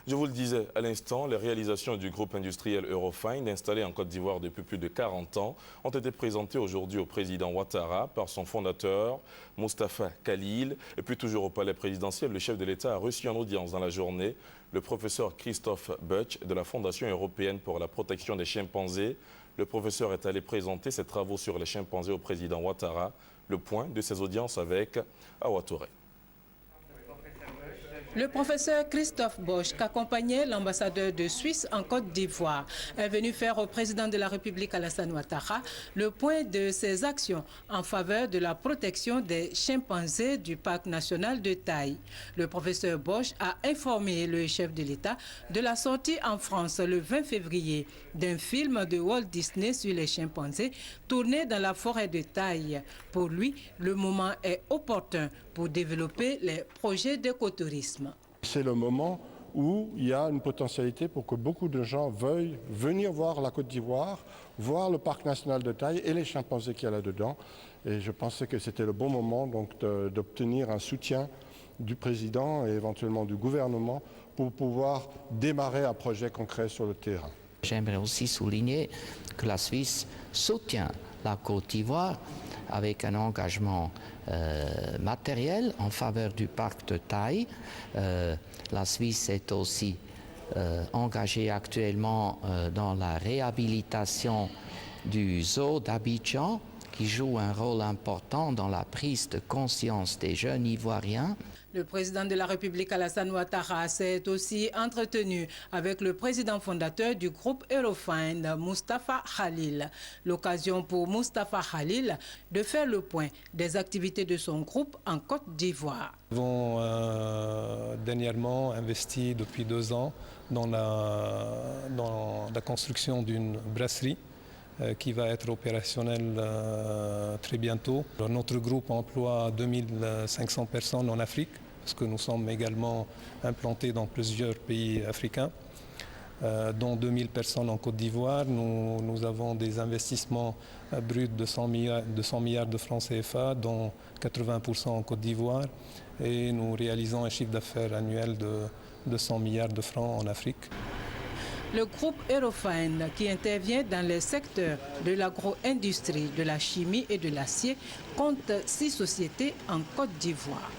Je vous le disais à l'instant, les réalisations du groupe industriel Eurofine, installé en Côte d'Ivoire depuis plus de 40 ans, ont été présentées aujourd'hui au président Ouattara par son fondateur, Moustapha Khalil. Et puis toujours au palais présidentiel, le chef de l'État a reçu en audience dans la journée le professeur Christophe Butch de la Fondation européenne pour la protection des chimpanzés. Le professeur est allé présenter ses travaux sur les chimpanzés au président Ouattara. Le point de ses audiences avec Awa Touré. Le professeur Christophe Bosch, qu'accompagnait l'ambassadeur de Suisse en Côte d'Ivoire, est venu faire au président de la République Alassane Ouattara le point de ses actions en faveur de la protection des chimpanzés du parc national de Taï. Le professeur Bosch a informé le chef de l'État de la sortie en France le 20 février d'un film de Walt Disney sur les chimpanzés tourné dans la forêt de Taï. Pour lui, le moment est opportun pour développer les projets d'écotourisme. C'est le moment où il y a une potentialité pour que beaucoup de gens veuillent venir voir la Côte d'Ivoire, voir le parc national de Taï et les chimpanzés qu'il y a là-dedans. Et je pensais que c'était le bon moment d'obtenir un soutien du président et éventuellement du gouvernement pour pouvoir démarrer un projet concret sur le terrain. J'aimerais aussi souligner que la Suisse soutient la Côte d'Ivoire avec un engagement matériel en faveur du parc de Taï. La Suisse est aussi engagée actuellement dans la réhabilitation du zoo d'Abidjan, qui joue un rôle important dans la prise de conscience des jeunes Ivoiriens. Le président de la République Alassane Ouattara s'est aussi entretenu avec le président fondateur du groupe Eurofine, Moustapha Khalil. L'occasion pour Moustapha Khalil de faire le point des activités de son groupe en Côte d'Ivoire. Nous avons dernièrement investi depuis 2 ans dans la construction d'une brasserie qui va être opérationnelle très bientôt. Notre groupe emploie 2500 personnes en Afrique, parce que nous sommes également implantés dans plusieurs pays africains, dont 2000 personnes en Côte d'Ivoire. Nous avons des investissements bruts de 100 milliards de francs CFA, dont 80% en Côte d'Ivoire, et nous réalisons un chiffre d'affaires annuel de 100 milliards de francs en Afrique. Le groupe Eurofine, qui intervient dans les secteurs de l'agro-industrie, de la chimie et de l'acier, compte 6 sociétés en Côte d'Ivoire.